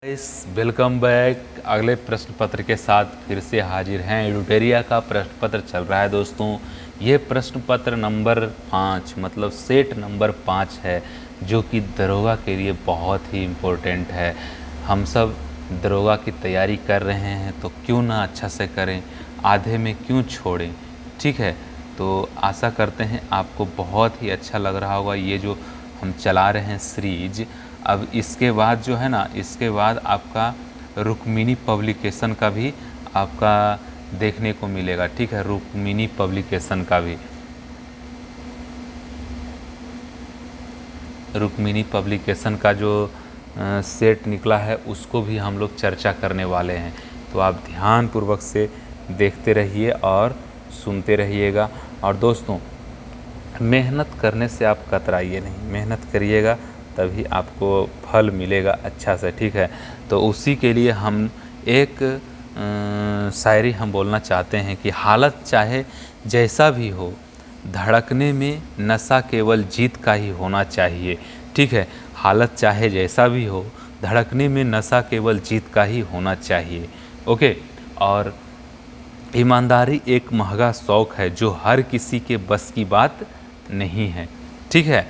Guys welcome back. अगले प्रश्न पत्र के साथ फिर से हाजिर हैं। एडुटेरिया का प्रश्न पत्र चल रहा है दोस्तों। ये प्रश्न पत्र नंबर 5 मतलब सेट नंबर 5 है, जो कि दरोगा के लिए बहुत ही इम्पोर्टेंट है। हम सब दरोगा की तैयारी कर रहे हैं तो क्यों ना अच्छा से करें, आधे में क्यों छोड़ें। ठीक है, तो आशा करते हैं आपको बहुत ही अच्छा लग रहा होगा ये जो हम चला रहे हैं सीरीज। अब इसके बाद जो है ना, इसके बाद आपका रुक्मिणी पब्लिकेशन का भी आपका देखने को मिलेगा। ठीक है, रुक्मिणी पब्लिकेशन का भी, रुक्मिणी पब्लिकेशन का जो सेट निकला है उसको भी हम लोग चर्चा करने वाले हैं। तो आप ध्यानपूर्वक से देखते रहिए और सुनते रहिएगा। और दोस्तों, मेहनत करने से आप कतराइए नहीं, मेहनत करिएगा तभी आपको फल मिलेगा अच्छा से। ठीक है, तो उसी के लिए हम एक शायरी हम बोलना चाहते हैं कि हालत चाहे जैसा भी हो, धड़कने में नशा केवल जीत का ही होना चाहिए। ठीक है, हालत चाहे जैसा भी हो, धड़कने में नशा केवल जीत का ही होना चाहिए। ओके, और ईमानदारी एक महंगा शौक़ है जो हर किसी के बस की बात नहीं है। ठीक है,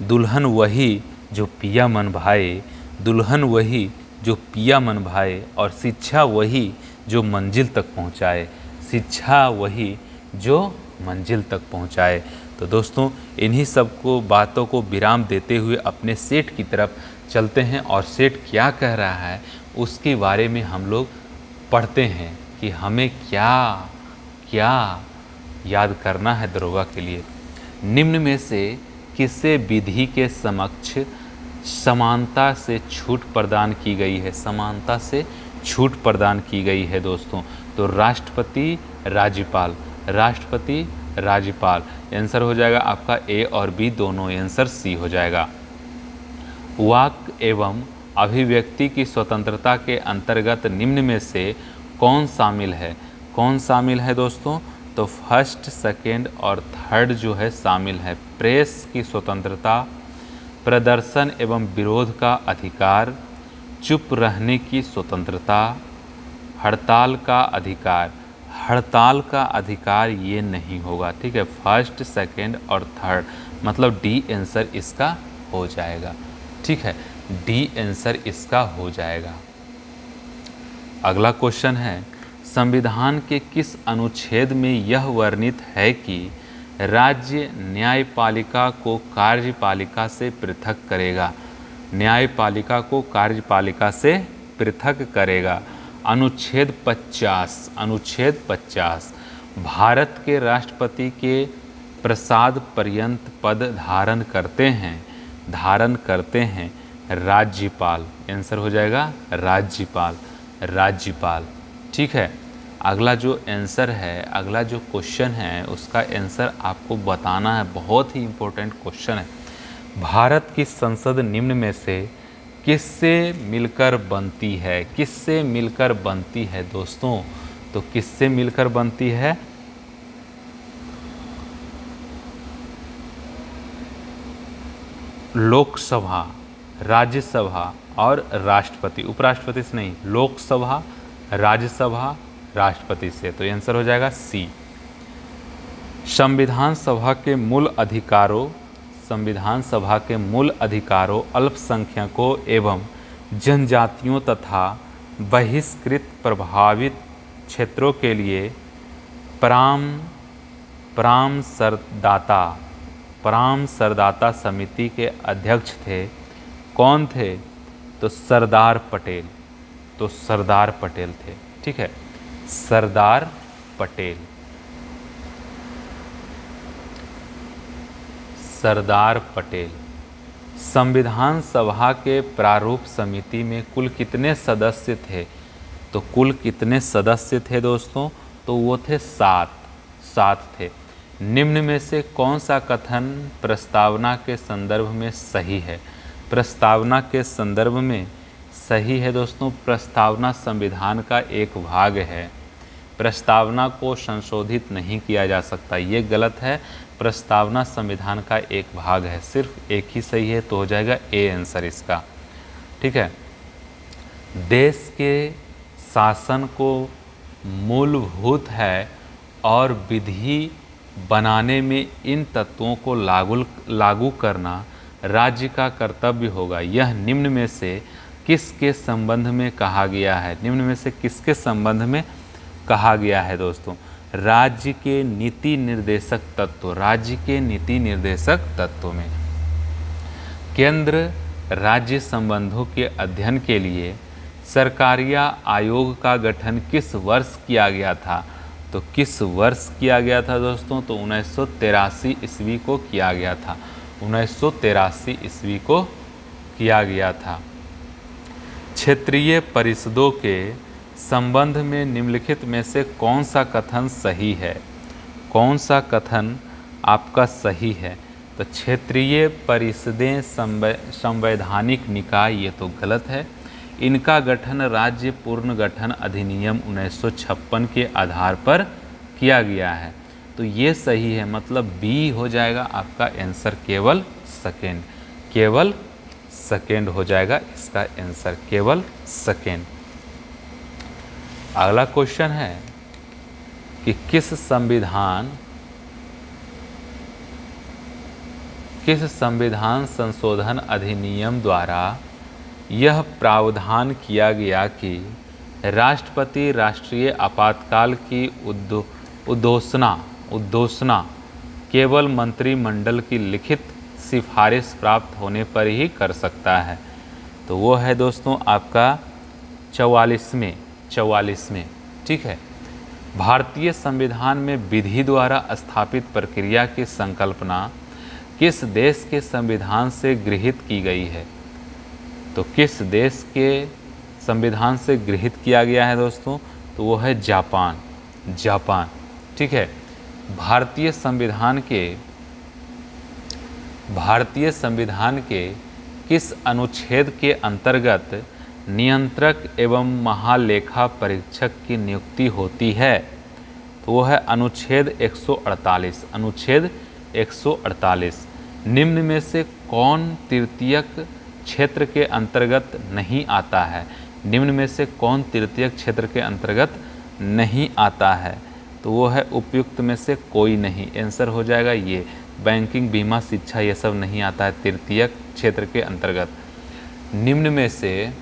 दुल्हन वही जो पिया मन भाए, दुल्हन वही जो पिया मन भाए, और शिक्षा वही जो मंजिल तक पहुंचाए, शिक्षा वही जो मंजिल तक पहुंचाए। तो दोस्तों, इन्हीं सब को बातों को विराम देते हुए अपने सेठ की तरफ चलते हैं और सेठ क्या कह रहा है उसके बारे में हम लोग पढ़ते हैं कि हमें क्या क्या याद करना है दरोगा के लिए। निम्न में से किसे विधि के समक्ष समानता से छूट प्रदान की गई है, समानता से छूट प्रदान की गई है दोस्तों। तो राष्ट्रपति राज्यपाल, राष्ट्रपति राज्यपाल आंसर हो जाएगा आपका ए और बी दोनों, आंसर सी हो जाएगा। वाक एवं अभिव्यक्ति की स्वतंत्रता के अंतर्गत निम्न में से कौन शामिल है, कौन शामिल है दोस्तों? तो फर्स्ट, सेकेंड और थर्ड जो है शामिल है। प्रेस की स्वतंत्रता, प्रदर्शन एवं विरोध का अधिकार, चुप रहने की स्वतंत्रता, हड़ताल का अधिकार। हड़ताल का अधिकार ये नहीं होगा। ठीक है, फर्स्ट, सेकेंड और थर्ड मतलब डी आंसर इसका हो जाएगा। ठीक है, डी आंसर इसका हो जाएगा। अगला क्वेश्चन है, संविधान के किस अनुच्छेद में यह वर्णित है कि राज्य न्यायपालिका को कार्यपालिका से पृथक करेगा, न्यायपालिका को कार्यपालिका से पृथक करेगा? अनुच्छेद 50, अनुच्छेद 50। भारत के राष्ट्रपति के प्रसाद पर्यंत पद धारण करते हैं राज्यपाल। आंसर हो जाएगा राज्यपाल, राज्यपाल। ठीक है, अगला जो आंसर है, अगला जो क्वेश्चन है उसका आंसर आपको बताना है, बहुत ही इम्पोर्टेंट क्वेश्चन है। भारत की संसद निम्न में से किससे मिलकर बनती है, किससे मिलकर बनती है दोस्तों? तो किससे मिलकर बनती है? लोकसभा, राज्यसभा और राष्ट्रपति, उपराष्ट्रपति से नहीं, लोकसभा, राज्यसभा, राष्ट्रपति से। तो आंसर हो जाएगा सी। संविधान सभा के मूल अधिकारों, संविधान सभा के मूल अधिकारों अल्पसंख्यकों एवं जनजातियों तथा बहिष्कृत प्रभावित क्षेत्रों के लिए परामर्शदाता समिति के अध्यक्ष थे। कौन थे? तो सरदार पटेल, तो सरदार पटेल थे। ठीक है, सरदार पटेल, सरदार पटेल। संविधान सभा के प्रारूप समिति में कुल कितने सदस्य थे? तो कुल कितने सदस्य थे दोस्तों? तो वो थे 7 थे। निम्न में से कौन सा कथन प्रस्तावना के संदर्भ में सही है? प्रस्तावना के संदर्भ में सही है दोस्तों। प्रस्तावना संविधान का एक भाग है, प्रस्तावना को संशोधित नहीं किया जा सकता, ये गलत है। प्रस्तावना संविधान का एक भाग है, सिर्फ एक ही सही है, तो हो जाएगा ए आंसर इसका। ठीक है, देश के शासन को मूलभूत है और विधि बनाने में इन तत्वों को लागू करना राज्य का कर्तव्य होगा। यह निम्न में से किसके संबंध में कहा गया है? निम्न में से किसके संबंध में कहा गया है दोस्तों? राज्य के नीति निर्देशक तत्व, राज्य के नीति निर्देशक तत्व में केंद्र राज्य संबंधों के अध्ययन के लिए सरकारिया आयोग का गठन किस वर्ष किया गया था? तो किस वर्ष किया गया था दोस्तों? तो 1983 ईस्वी को किया गया था। 1983 ईस्वी को किया गया था। क्षेत्रीय परिषदों के संबंध में निम्नलिखित में से कौन सा कथन सही है? कौन सा कथन आपका सही है? तो क्षेत्रीय परिषदें संवैधानिक निकाय, ये तो गलत है। इनका गठन राज्य पुनर्गठन अधिनियम 1956 के आधार पर किया गया है। तो ये सही है, मतलब बी हो जाएगा आपका आंसर, केवल सेकेंड, केवल सेकेंड हो जाएगा इसका आंसर, केवल सेकेंड। अगला क्वेश्चन है कि किस संविधान संशोधन अधिनियम द्वारा यह प्रावधान किया गया कि राष्ट्रपति राष्ट्रीय आपातकाल की उद्घोषणा केवल मंत्रिमंडल की लिखित सिफारिश प्राप्त होने पर ही कर सकता है? तो वो है दोस्तों आपका 44वें, ठीक है। भारतीय संविधान में विधि द्वारा स्थापित प्रक्रिया की संकल्पना किस देश के संविधान से गृहीत की गई है? तो किस देश के संविधान से गृहीत किया गया है दोस्तों? तो वो है जापान, ठीक है। भारतीय संविधान के किस अनुच्छेद के अंतर्गत नियंत्रक एवं महालेखा परीक्षक की नियुक्ति होती है? तो वो है अनुच्छेद 148, अनुच्छेद 148। निम्न में से कौन तृतीयक क्षेत्र के अंतर्गत नहीं आता है? निम्न में से कौन तृतीयक क्षेत्र के अंतर्गत नहीं आता है? तो वो है उपयुक्त में से कोई नहीं, आंसर हो जाएगा ये। बैंकिंग, बीमा, शिक्षा, ये सब नहीं आता है तृतीयक क्षेत्र के अंतर्गत। निम्न में से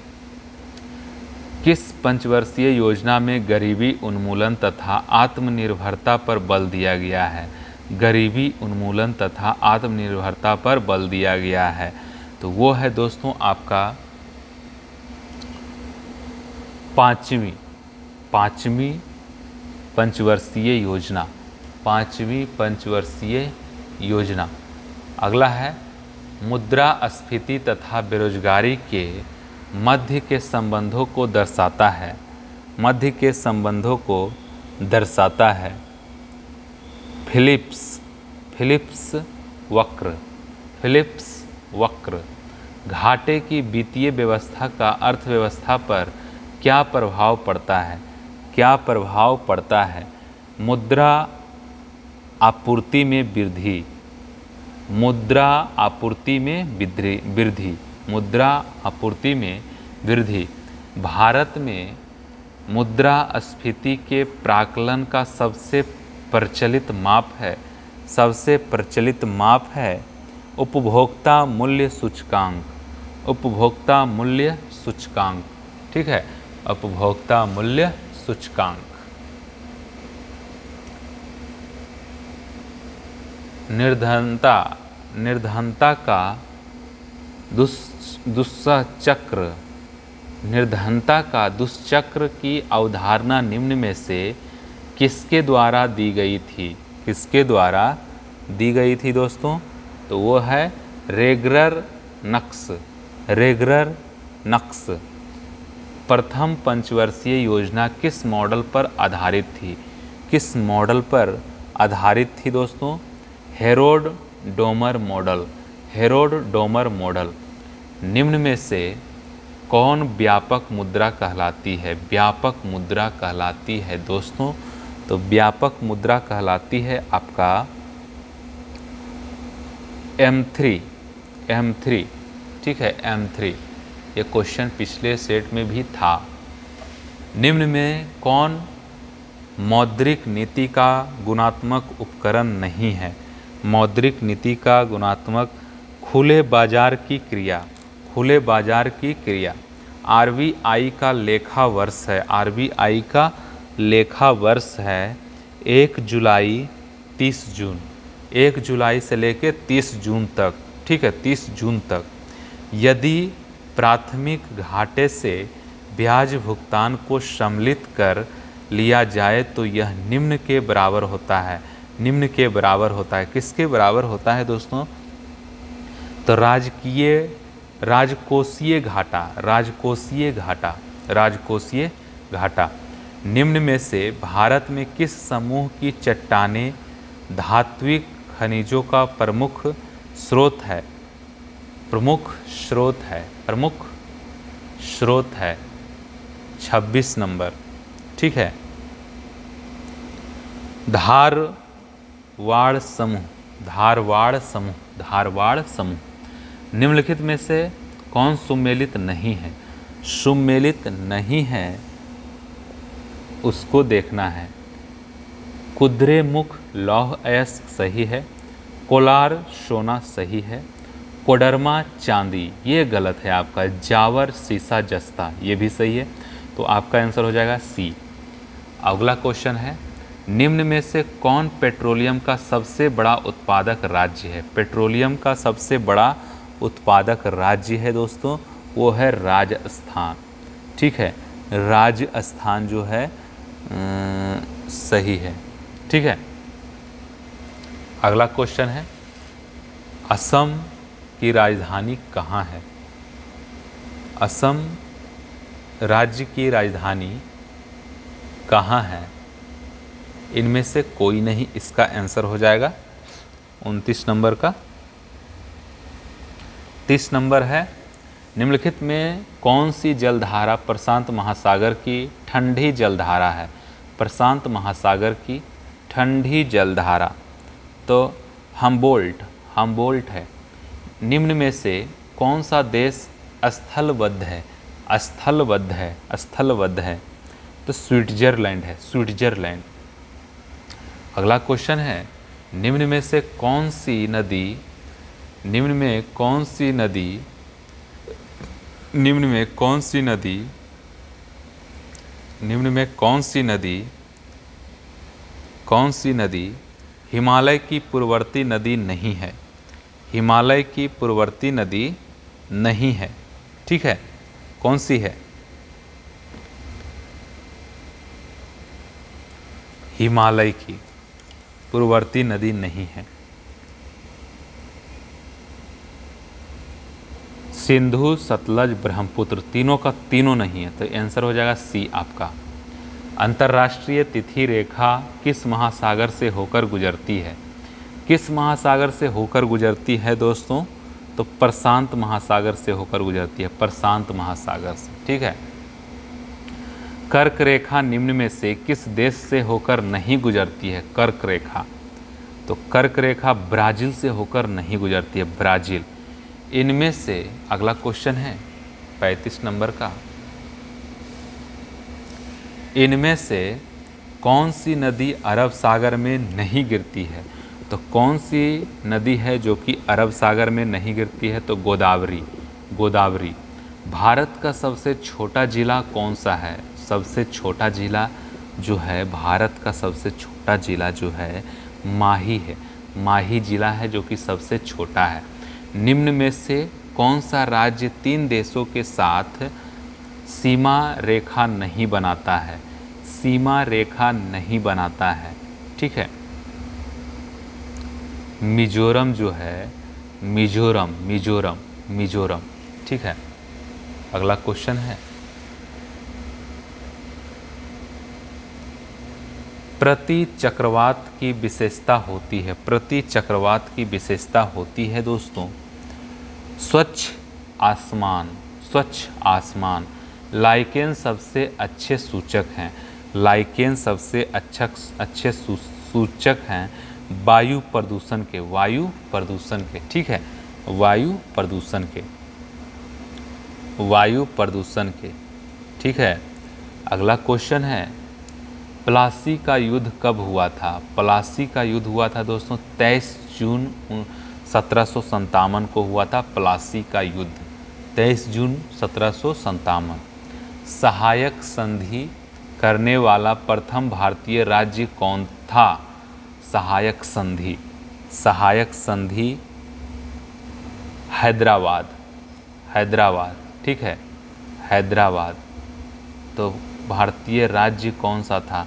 किस पंचवर्षीय योजना में गरीबी उन्मूलन तथा आत्मनिर्भरता पर बल दिया गया है? गरीबी उन्मूलन तथा आत्मनिर्भरता पर बल दिया गया है। तो वो है दोस्तों आपका पाँचवीं पंचवर्षीय योजना, पाँचवीं पंचवर्षीय योजना। अगला है मुद्रास्फीति तथा बेरोजगारी के मध्य के संबंधों को दर्शाता है, मध्य के संबंधों को दर्शाता है फिलिप्स वक्र। घाटे की वित्तीय व्यवस्था का अर्थव्यवस्था पर क्या प्रभाव पड़ता है? क्या प्रभाव पड़ता है? मुद्रा आपूर्ति में वृद्धि, मुद्रा आपूर्ति में वृद्धि, मुद्रा आपूर्ति में वृद्धि। भारत में मुद्रास्फीति के प्राकलन का सबसे प्रचलित माप है उपभोक्ता मूल्य सूचकांक, उपभोक्ता मूल्य सूचकांक, ठीक है, उपभोक्ता मूल्य सूचकांक। निर्धनता का दुष्चक्र, निर्धनता का दुष्चक्र की अवधारणा निम्न में से किसके द्वारा दी गई थी? किसके द्वारा दी गई थी दोस्तों? तो वो है रेगरर नक्स। प्रथम पंचवर्षीय योजना किस मॉडल पर आधारित थी? किस मॉडल पर आधारित थी दोस्तों? Herod Domar model. निम्न में से कौन व्यापक मुद्रा कहलाती है? व्यापक मुद्रा कहलाती है दोस्तों, तो व्यापक मुद्रा कहलाती है आपका M3, ठीक है, M3। ये क्वेश्चन पिछले सेट में भी था। निम्न में कौन मौद्रिक नीति का गुणात्मक उपकरण नहीं है? मौद्रिक नीति का गुणात्मक खुले बाजार की क्रिया, खुले बाजार की क्रिया। आरबीआई का लेखा वर्ष है, आरबीआई का लेखा वर्ष है 1 जुलाई 30 जून, 1 जुलाई से लेकर 30 जून तक, ठीक है, 30 जून तक। यदि प्राथमिक घाटे से ब्याज भुगतान को सम्मिलित कर लिया जाए तो यह निम्न के बराबर होता है, निम्न के बराबर होता है। किसके बराबर होता है दोस्तों? तो राजकोषीय घाटा, राजकोषीय घाटा, राजकोषीय घाटा। निम्न में से भारत में किस समूह की चट्टानें धात्विक खनिजों का प्रमुख स्रोत है? प्रमुख स्रोत है, प्रमुख स्रोत है 26 नंबर, ठीक है। धारवाड़ समूह, धारवाड़ समूह, धारवाड़ समूह। निम्नलिखित में से कौन सुमेलित नहीं है? सुमेलित नहीं है उसको देखना है। कुद्रेमुख लौह अयस्क सही है, कोलार सोना सही है, कोडरमा चांदी ये गलत है आपका, जावर सीसा जस्ता ये भी सही है। तो आपका आंसर हो जाएगा सी। अगला क्वेश्चन है, निम्न में से कौन पेट्रोलियम का सबसे बड़ा उत्पादक राज्य है? पेट्रोलियम का सबसे बड़ा उत्पादक राज्य है दोस्तों, वो है राजस्थान, ठीक है, राजस्थान जो है सही है, ठीक है। अगला क्वेश्चन है, असम की राजधानी कहाँ है? असम राज्य की राजधानी कहाँ है? इनमें से कोई नहीं, इसका आंसर हो जाएगा 29 नंबर का। 30 नंबर है, निम्नलिखित में कौन सी जलधारा प्रशांत महासागर की ठंडी जलधारा है? प्रशांत महासागर की ठंडी जलधारा तो हम्बोल्ट है। निम्न में से कौन सा देश स्थलबद्ध है? स्थलबद्ध है, स्थलबद्ध है तो स्विट्जरलैंड है, स्विट्जरलैंड। अगला क्वेश्चन है, निम्न में से कौन सी नदी, निम्न में कौन सी नदी, निम्न में कौन सी नदी, निम्न में कौन सी नदी, कौन सी नदी हिमालय की पूर्ववर्ती नदी नहीं है? हिमालय की पूर्ववर्ती नदी नहीं है, ठीक है, कौन सी है? हिमालय की पूर्ववर्ती नदी नहीं है। सिंधु, सतलज, ब्रह्मपुत्र तीनों का तीनों नहीं है, तो आंसर हो जाएगा सी आपका। अंतर्राष्ट्रीय तिथि रेखा किस महासागर से होकर गुजरती है? किस महासागर से होकर गुजरती है दोस्तों? तो प्रशांत महासागर से होकर गुजरती है, प्रशांत महासागर से, ठीक है। कर्क रेखा निम्न में से किस देश से होकर नहीं गुजरती है? कर्क रेखा, तो कर्क रेखा ब्राज़ील से होकर नहीं गुजरती है, ब्राज़ील। इनमें से अगला क्वेश्चन है 35 नंबर का, इनमें से कौन सी नदी अरब सागर में नहीं गिरती है? तो कौन सी नदी है जो कि अरब सागर में नहीं गिरती है? तो गोदावरी, गोदावरी। भारत का सबसे छोटा ज़िला कौन सा है? सबसे छोटा ज़िला जो है, भारत का सबसे छोटा ज़िला जो है माही है, माही ज़िला है जो कि सबसे छोटा है। निम्न में से कौन सा राज्य 3 देशों के साथ सीमा रेखा नहीं बनाता है? सीमा रेखा नहीं बनाता है, ठीक है। मिजोरम जो है, मिजोरम, मिजोरम, मिजोरम, ठीक है। अगला क्वेश्चन है, प्रति चक्रवात की विशेषता होती है, प्रति चक्रवात की विशेषता होती है दोस्तों स्वच्छ आसमान, स्वच्छ आसमान। लाइकेन सबसे अच्छे सूचक हैं, लाइकेन सबसे अच्छे सूचक हैं वायु प्रदूषण के, वायु प्रदूषण के, ठीक है, वायु प्रदूषण के, वायु प्रदूषण के। ठीक है, अगला क्वेश्चन है प्लासी का युद्ध कब हुआ था? प्लासी का युद्ध हुआ था दोस्तों 23 जून 1757 को हुआ था प्लासी का युद्ध, 23 जून 1757। सहायक संधि करने वाला प्रथम भारतीय राज्य कौन था? सहायक संधि, सहायक संधि हैदराबाद, हैदराबाद। ठीक है, हैदराबाद। तो भारतीय राज्य कौन सा था?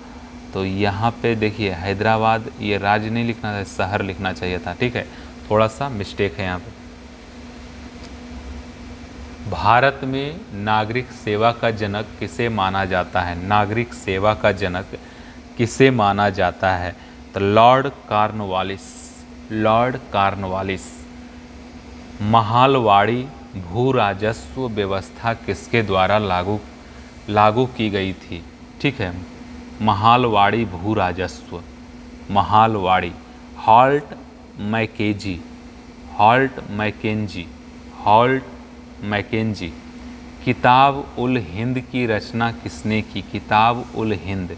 तो यहाँ पे देखिए हैदराबाद, ये राज्य नहीं लिखना था, शहर लिखना चाहिए था। ठीक है, थोड़ा सा मिस्टेक है यहाँ पे। भारत में नागरिक सेवा का जनक किसे माना जाता है? नागरिक सेवा का जनक किसे माना जाता है? तो Lord Cornwallis, Lord Cornwallis. Mahalwari भू राजस्व व्यवस्था किसके द्वारा लागू की गई थी? ठीक है, महालवाड़ी भू राजस्व, Mahalwari. Holt Mackenzie, Holt Mackenzie, Holt Mackenzie. Kitab ul Hind की रचना किसने की? किताब उल हिंद,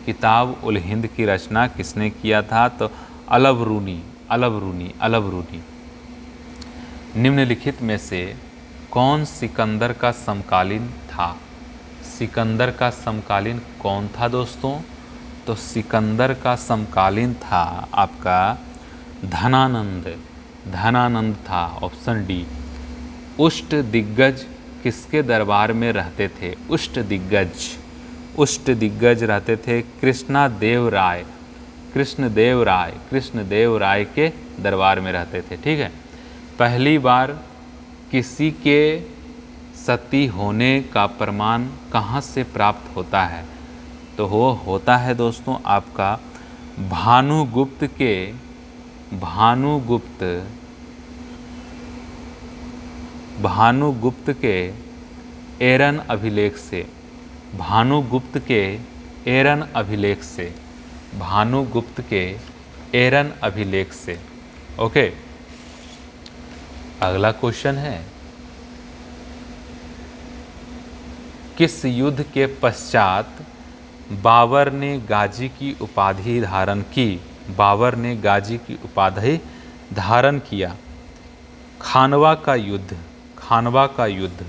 किताब उल हिंद की रचना किसने किया था? तो अलबरूनी, अलबरूनी, अलबरूनी। निम्नलिखित में से कौन सिकंदर का समकालीन था? सिकंदर का समकालीन कौन था दोस्तों? तो सिकंदर का समकालीन था आपका धनानंद, धनानंद था, ऑप्शन डी। उष्ट दिग्गज किसके दरबार में रहते थे? उष्ट दिग्गज, उष्ट दिग्गज रहते थे कृष्णदेव राय, कृष्णदेव राय, कृष्णदेव राय के दरबार में रहते थे। ठीक है, पहली बार किसी के सती होने का प्रमाण कहाँ से प्राप्त होता है? तो वो होता है दोस्तों आपका भानुगुप्त के, भानुगुप्त, भानुगुप्त के एरन अभिलेख से, भानुगुप्त के एरन अभिलेख से, भानुगुप्त के एरन अभिलेख से। ओके, अगला क्वेश्चन है किस युद्ध के पश्चात बाबर ने गाजी की उपाधि धारण की? बाबर ने गाजी की उपाधि धारण किया। खानवा का युद्ध, खानवा का युद्ध।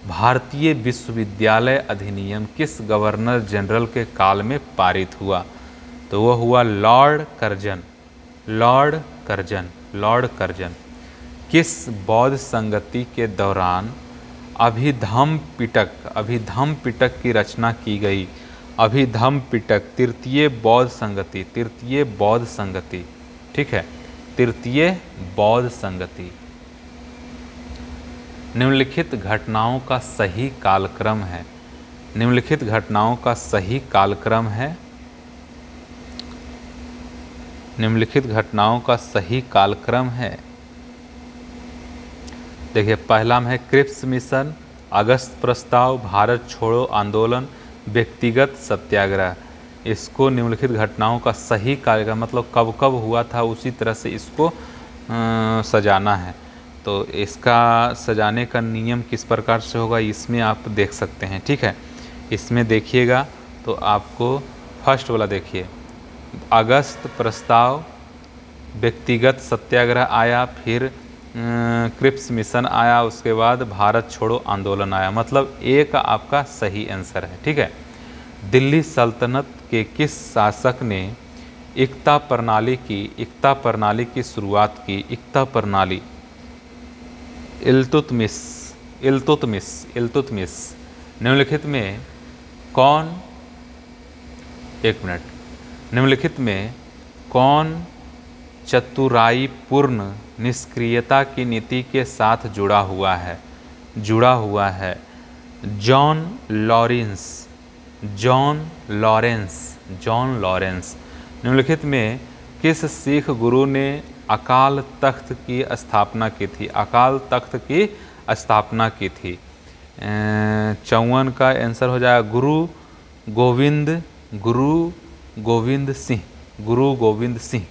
भारतीय विश्वविद्यालय अधिनियम किस गवर्नर जनरल के काल में पारित हुआ? तो वह हुआ Lord Curzon, Lord Curzon, Lord Curzon. किस बौद्ध संगति के दौरान अभिधम्म पिटक, अभिधम्म पिटक की रचना की गई? अभिधम्म पिटक तृतीय बौद्ध संगति, तृतीय बौद्ध संगति। ठीक है, तृतीय बौद्ध संगति। निम्नलिखित घटनाओं का सही कालक्रम है, निम्नलिखित घटनाओं का सही कालक्रम है, निम्नलिखित घटनाओं का सही कालक्रम है। देखिए, पहला में है क्रिप्स मिशन, अगस्त प्रस्ताव, भारत छोड़ो आंदोलन, व्यक्तिगत सत्याग्रह। इसको निम्नलिखित घटनाओं का सही कार्यक्रम मतलब कब कब हुआ था उसी तरह से इसको सजाना है। तो इसका सजाने का नियम किस प्रकार से होगा इसमें आप देख सकते हैं। ठीक है, इसमें देखिएगा तो आपको फर्स्ट वाला देखिए, अगस्त प्रस्ताव, व्यक्तिगत सत्याग्रह आया, फिर क्रिप्स मिशन आया, उसके बाद भारत छोड़ो आंदोलन आया, मतलब एक आपका सही आंसर है। ठीक है, दिल्ली सल्तनत के किस शासक ने एकता प्रणाली की, एकता प्रणाली की शुरुआत की? एकता प्रणाली इल्तुतमिश, इल्तुतमिश, इल्तुतमिश। निम्नलिखित में कौन, एक मिनट, निम्नलिखित में कौन चतुराईपूर्ण निष्क्रियता की नीति के साथ जुड़ा हुआ है? जुड़ा हुआ है John Lawrence, John Lawrence, John Lawrence. निम्नलिखित में किस सिख गुरु ने अकाल तख्त की स्थापना की थी? अकाल तख्त की स्थापना की थी। 54 का आंसर हो जाएगा गुरु गोविंद, गुरु गोविंद सिंह, गुरु गोविंद सिंह।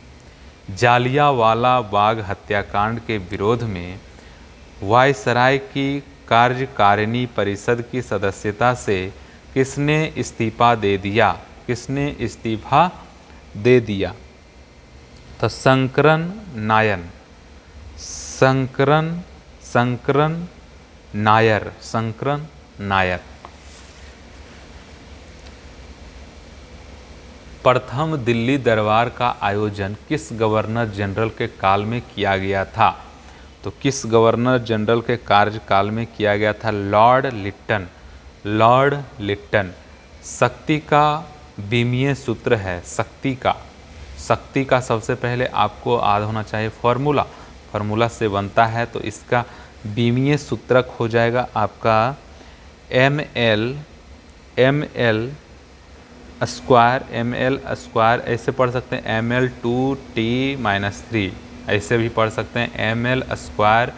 जालियांवाला बाग हत्याकांड के विरोध में वायसराय की कार्यकारिणी परिषद की सदस्यता से किसने इस्तीफा दे दिया? किसने इस्तीफा दे दिया? तो शंकरन नायर, शंकरन नायर। प्रथम दिल्ली दरबार का आयोजन किस गवर्नर जनरल के काल में किया गया था? तो किस गवर्नर जनरल के कार्यकाल में किया गया था? Lord Lytton. Lord Lytton. शक्ति का बीमीय सूत्र है, शक्ति का सबसे पहले आपको याद होना चाहिए फार्मूला से बनता है, तो इसका बीमीय सूत्रक हो जाएगा आपका ml स्क्वायर, ऐसे पढ़ सकते हैं ml2t-3, ऐसे भी पढ़ सकते हैं ml स्क्वायर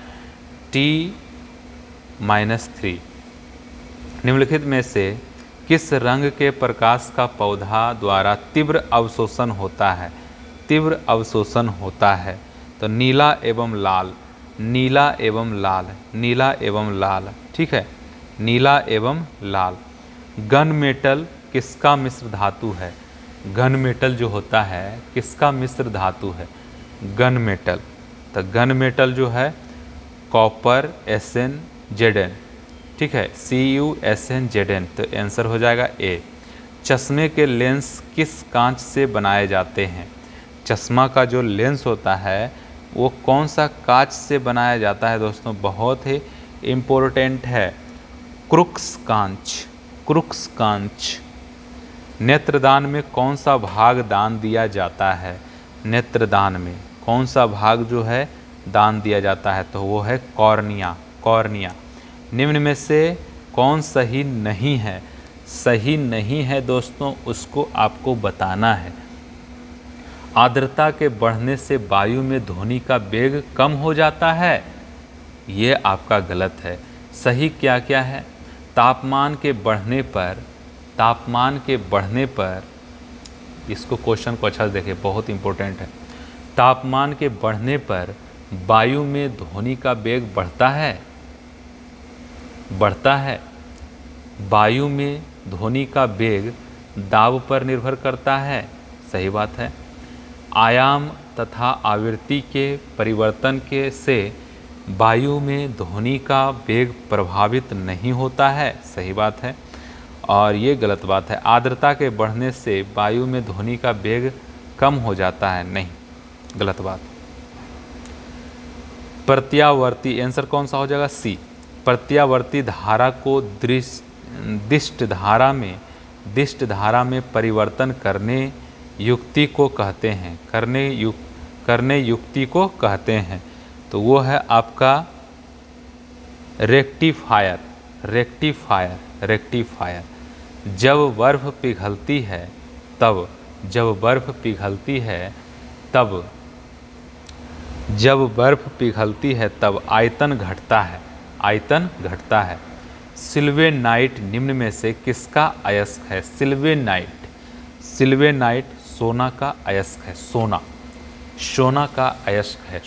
t-3। निम्नलिखित में से किस रंग के प्रकाश का पौधा द्वारा तीव्र अवशोषण होता है? तीव्र अवशोषण होता है तो नीला एवं लाल, ठीक है, नीला एवं लाल। गन मेटल किसका मिश्र धातु है? गन मेटल जो होता है किसका मिश्र धातु है? Gun metal. तो गन मेटल जो है कॉपर SnZn, ठीक है, CuSnZn, तो आंसर हो जाएगा ए। चश्मे के लेंस किस कांच से बनाए जाते हैं? चश्मा का जो लेंस होता है वो कौन सा कांच से बनाया जाता है दोस्तों? बहुत ही इम्पोर्टेंट है, क्रुक्स कांच। नेत्रदान में कौन सा भाग दान दिया जाता है? नेत्रदान में कौन सा भाग जो है दान दिया जाता है? तो वो है कॉर्निया। निम्न में से कौन सही नहीं है? सही नहीं है दोस्तों, उसको आपको बताना है। आर्द्रता के बढ़ने से वायु में ध्वनि का वेग कम हो जाता है, ये आपका गलत है। सही क्या क्या है? तापमान के बढ़ने पर इसको क्वेश्चन को अच्छा से देखिए, बहुत इंपॉर्टेंट है। तापमान के बढ़ने पर वायु में ध्वनि का वेग बढ़ता है। वायु में ध्वनि का वेग दाब पर निर्भर करता है, सही बात है। आयाम तथा आवृत्ति के परिवर्तन से वायु में ध्वनि का वेग प्रभावित नहीं होता है, सही बात है। और ये गलत बात है, आर्द्रता के बढ़ने से वायु में ध्वनि का वेग कम हो जाता है, नहीं, गलत बात। प्रत्यावर्ती, आंसर कौन सा हो जाएगा? सी। प्रत्यावर्ती धारा को दिष्ट धारा में परिवर्तन करने युक्ति को कहते हैं, करने युक्ति को कहते हैं, तो वो है आपका रेक्टिफायर। जब बर्फ पिघलती है तब आयतन घटता है। सिल्वेनाइट निम्न में से किसका अयस्क है? सिल्वेनाइट सोना का अयस्क है, सोना का अयस्क है,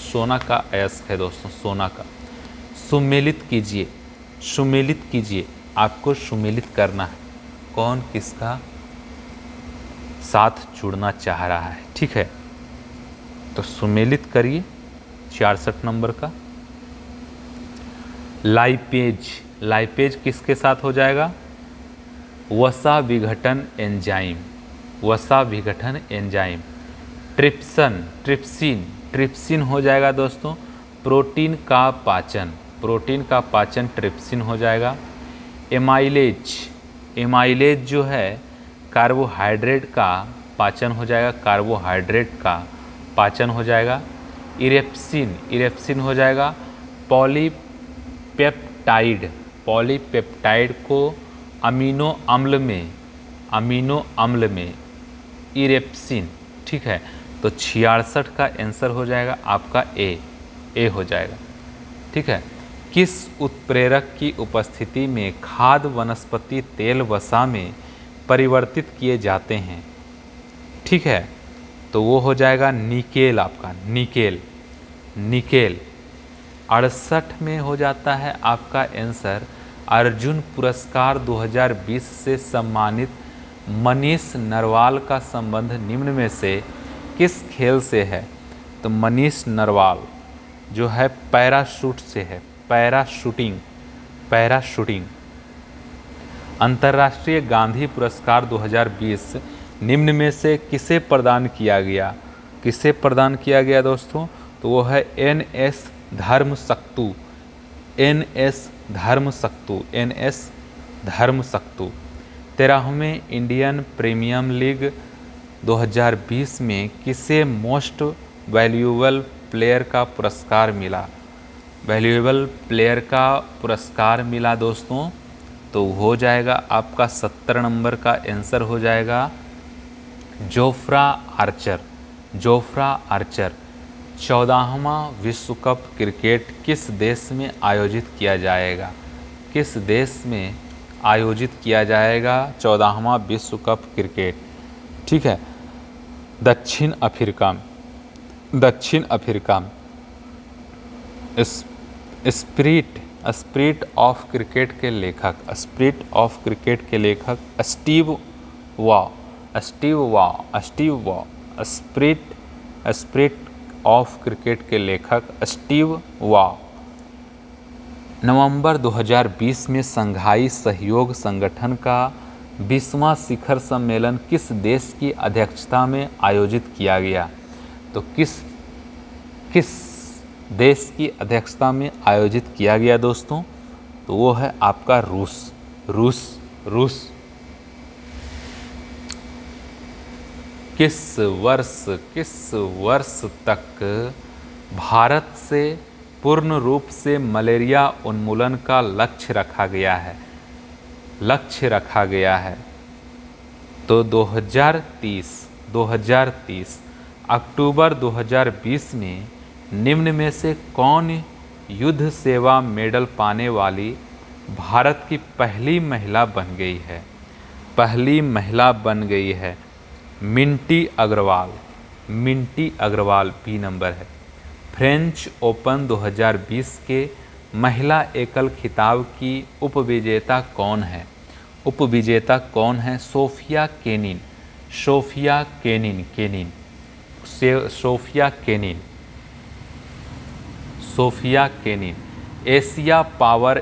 सोना का अयस्क है दोस्तों, सोना का। सुमेलित कीजिए, आपको सुमेलित करना है, कौन किसका साथ जुड़ना चाह रहा है, ठीक है। तो सुमेलित करिए 66 नंबर का। लाइपेज किसके साथ हो जाएगा? वसा विघटन एंजाइम। ट्रिप्सिन हो जाएगा दोस्तों, प्रोटीन का पाचन ट्रिप्सिन हो जाएगा। एमाइलेज जो है कार्बोहाइड्रेट का पाचन हो जाएगा, इरेप्सिन हो जाएगा। पॉलीपेप्टाइड को अमीनो अम्ल में इरेप्सिन, ठीक है। तो 66 का आंसर हो जाएगा आपका ए हो जाएगा, ठीक है। किस उत्प्रेरक की उपस्थिति में खाद्य वनस्पति तेल वसा में परिवर्तित किए जाते हैं, ठीक है। तो वो हो जाएगा निकेल, आपका निकेल। 68 में हो जाता है आपका आंसर अर्जुन पुरस्कार 2020 से सम्मानित मनीष नरवाल का संबंध निम्न में से किस खेल से है? तो मनीष नरवाल जो है पैराशूट से है, पैराशूटिंग। अंतर्राष्ट्रीय गांधी पुरस्कार 2020 निम्न में से किसे प्रदान किया गया? किसे प्रदान किया गया दोस्तों? तो वो है एन.एस. धर्मसक्तु, एन.एस. धर्मसक्तु। 13वें इंडियन प्रीमियर लीग 2020 में किसे मोस्ट वैल्यूएबल प्लेयर का पुरस्कार मिला? वैल्यूएबल प्लेयर का पुरस्कार मिला दोस्तों, तो हो जाएगा आपका 70 नंबर का आंसर हो जाएगा जोफ्रा आर्चर। 14वां विश्व कप क्रिकेट किस देश में आयोजित किया जाएगा? किस देश में आयोजित किया जाएगा 14वां विश्व कप क्रिकेट? ठीक है, दक्षिण अफ्रीका। स्पिरिट ऑफ क्रिकेट के लेखक Steve Waugh. Spirit of cricket के लेखक स्टीव वॉ। नवंबर 2020 में संघाई सहयोग संगठन का 20वां शिखर सम्मेलन किस देश की अध्यक्षता में आयोजित किया गया? तो किस देश की अध्यक्षता में आयोजित किया गया दोस्तों? तो वो है आपका रूस। किस वर्ष तक भारत से पूर्ण रूप से मलेरिया उन्मूलन का लक्ष्य रखा गया है? तो 2030 अक्टूबर 2020 में निम्न में से कौन युद्ध सेवा मेडल पाने वाली भारत की पहली महिला बन गई है? मिंटी अग्रवाल बी नंबर है। फ्रेंच ओपन 2020 के महिला एकल खिताब की उपविजेता कौन है? Sofia Kenin. Asia power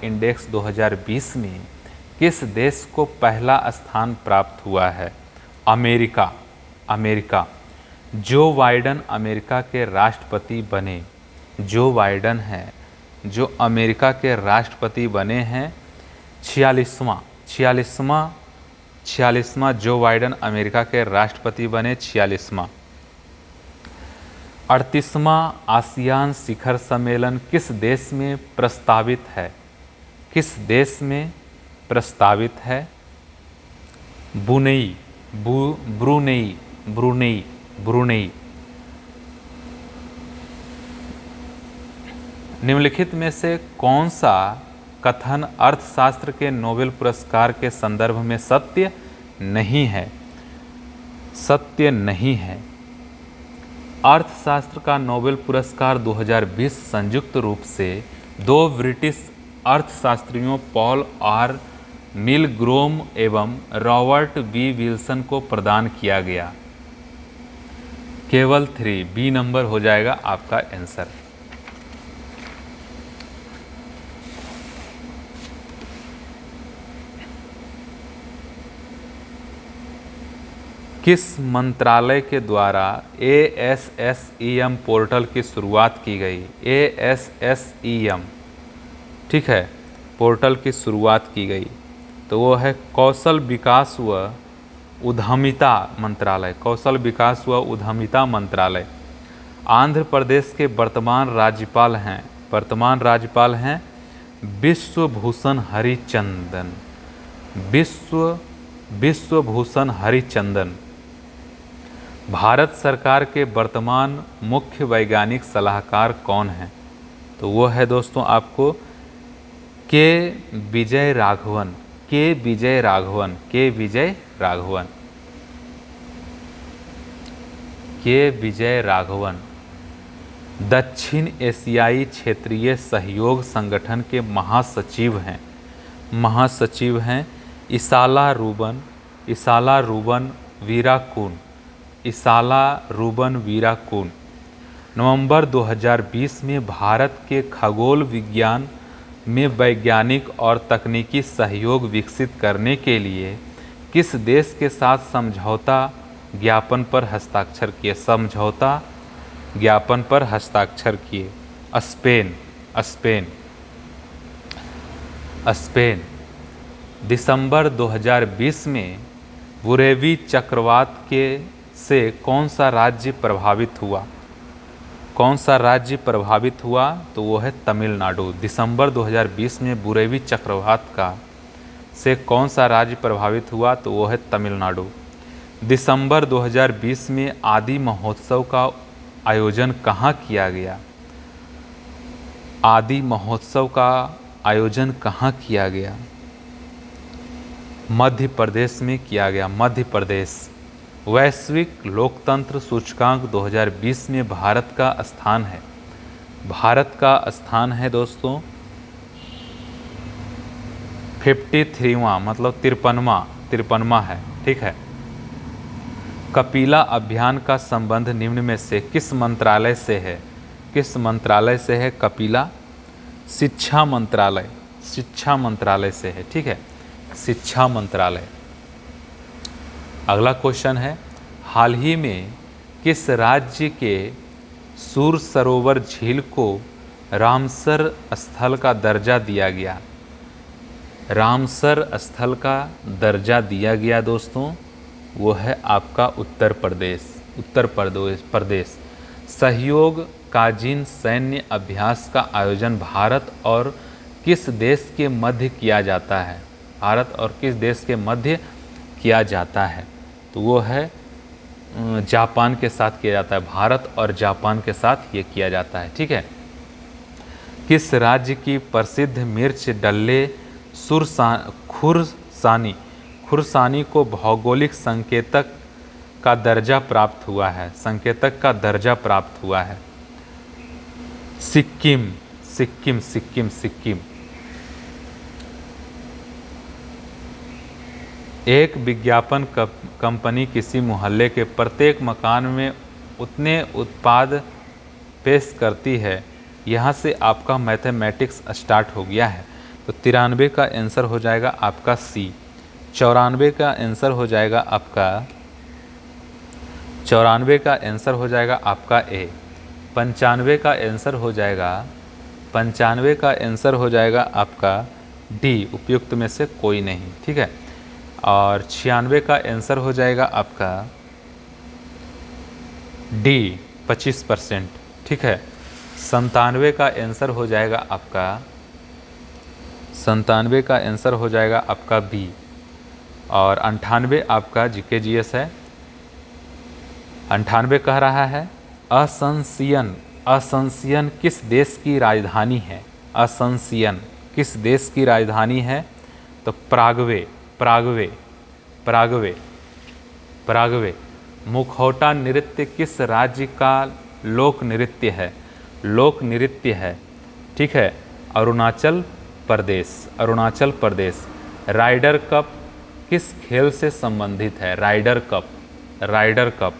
index 2020 में किस देश को पहला स्थान प्राप्त हुआ है? अमेरिका। जो बाइडन अमेरिका के राष्ट्रपति बने, जो बाइडन है जो अमेरिका के राष्ट्रपति बने हैं 46वां जो बाइडन अमेरिका के राष्ट्रपति बने 46वां। 38वां आसियान शिखर सम्मेलन किस देश में प्रस्तावित है? ब्रुनेई। निम्नलिखित में से कौन सा कथन अर्थशास्त्र के नोबेल पुरस्कार के संदर्भ में सत्य नहीं है? अर्थशास्त्र का नोबेल पुरस्कार 2020 संयुक्त रूप से 2 ब्रिटिश अर्थशास्त्रियों पॉल आर मिलग्रोम एवं रॉबर्ट बी विल्सन को प्रदान किया गया। केवल 3 बी नंबर हो जाएगा आपका आंसर। किस मंत्रालय के द्वारा ASSEM पोर्टल की शुरुआत की गई? ASSEM, ठीक है, पोर्टल की शुरुआत की गई तो वो है कौशल विकास व उद्यमिता मंत्रालय। आंध्र प्रदेश के वर्तमान राज्यपाल हैं विश्वभूषण हरिचंदन। भारत सरकार के वर्तमान मुख्य वैज्ञानिक सलाहकार कौन हैं? तो वो है दोस्तों आपको के विजय राघवन। दक्षिण एशियाई क्षेत्रीय सहयोग संगठन के महासचिव हैं इसाला रूबन वीराकुन। नवंबर 2020 में भारत के खगोल विज्ञान में वैज्ञानिक और तकनीकी सहयोग विकसित करने के लिए किस देश के साथ समझौता ज्ञापन पर हस्ताक्षर किए? स्पेन। दिसंबर 2020 में बुरेवी चक्रवात से कौन सा राज्य प्रभावित हुआ? तो वो है तमिलनाडु। दिसंबर 2020 में बुरेवी चक्रवात से कौन सा राज्य प्रभावित हुआ? तो वो है तमिलनाडु। दिसंबर 2020 में आदि महोत्सव का आयोजन कहाँ किया गया? आदि महोत्सव का आयोजन कहाँ किया गया? मध्य प्रदेश में किया गया। मध्य प्रदेश। वैश्विक लोकतंत्र सूचकांक 2020 में भारत का स्थान है दोस्तों 53वां, मतलब 53वां है। ठीक है। कपिला अभियान का संबंध निम्न में से किस मंत्रालय से है? कपिला शिक्षा मंत्रालय से है। ठीक है, शिक्षा मंत्रालय। अगला क्वेश्चन है, हाल ही में किस राज्य के सूर सरोवर झील को रामसर स्थल का दर्जा दिया गया? रामसर स्थल का दर्जा दिया गया दोस्तों, वो है आपका उत्तर प्रदेश। सहयोग काजिन सैन्य अभ्यास का आयोजन भारत और किस देश के मध्य किया जाता है? तो वो है जापान के साथ किया जाता है। भारत और जापान के साथ ये किया जाता है। ठीक है। किस राज्य की प्रसिद्ध मिर्च डल्ले खुरसानी को भौगोलिक संकेतक का दर्जा प्राप्त हुआ है? सिक्किम। एक विज्ञापन कंपनी किसी मोहल्ले के प्रत्येक मकान में उतने उत्पाद पेश करती है। यहाँ से आपका मैथमेटिक्स स्टार्ट हो गया है। तो 93 का आंसर हो जाएगा आपका सी। 94 का आंसर हो जाएगा आपका ए। 95 का आंसर हो जाएगा आपका डी, उपयुक्त में से कोई नहीं। ठीक है। और 96 का आंसर हो जाएगा आपका डी, 25%। ठीक है। 97 का आंसर हो जाएगा आपका बी। और 98 आपका जीके जीएस है। 98 कह रहा है असंसियन किस देश की राजधानी है? असंसियन किस देश की राजधानी है? तो पराग्वे। मुखौटा नृत्य किस राज्य का लोक नृत्य है? ठीक है, अरुणाचल प्रदेश। राइडर कप किस खेल से संबंधित है? राइडर कप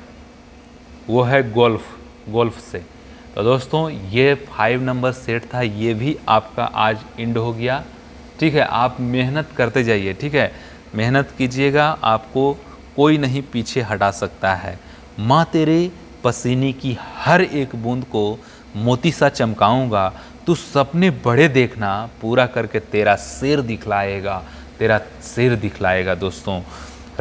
वो है गोल्फ से। तो दोस्तों ये 5 नंबर सेट था, ये भी आपका आज एंड हो गया। ठीक है, आप मेहनत करते जाइए। ठीक है, मेहनत कीजिएगा, आपको कोई नहीं पीछे हटा सकता है। माँ तेरे पसीने की हर एक बूंद को मोती सा चमकाऊंगा, तू सपने बड़े देखना, पूरा करके तेरा सिर दिखलाएगा दोस्तों।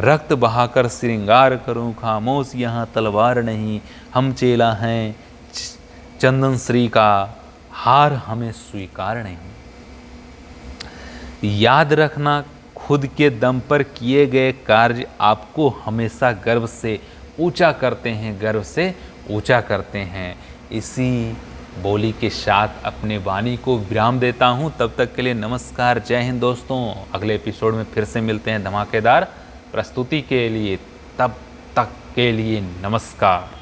रक्त बहाकर श्रृंगार करूं, खामोश यहाँ तलवार नहीं, हम चेला हैं चंदन श्री का, हार हमें स्वीकार नहीं। याद रखना, खुद के दम पर किए गए कार्य आपको हमेशा गर्व से ऊंचा करते हैं। इसी बोली के साथ अपने वाणी को विराम देता हूं। तब तक के लिए नमस्कार, जय हिंद दोस्तों। अगले एपिसोड में फिर से मिलते हैं धमाकेदार प्रस्तुति के लिए। तब तक के लिए नमस्कार।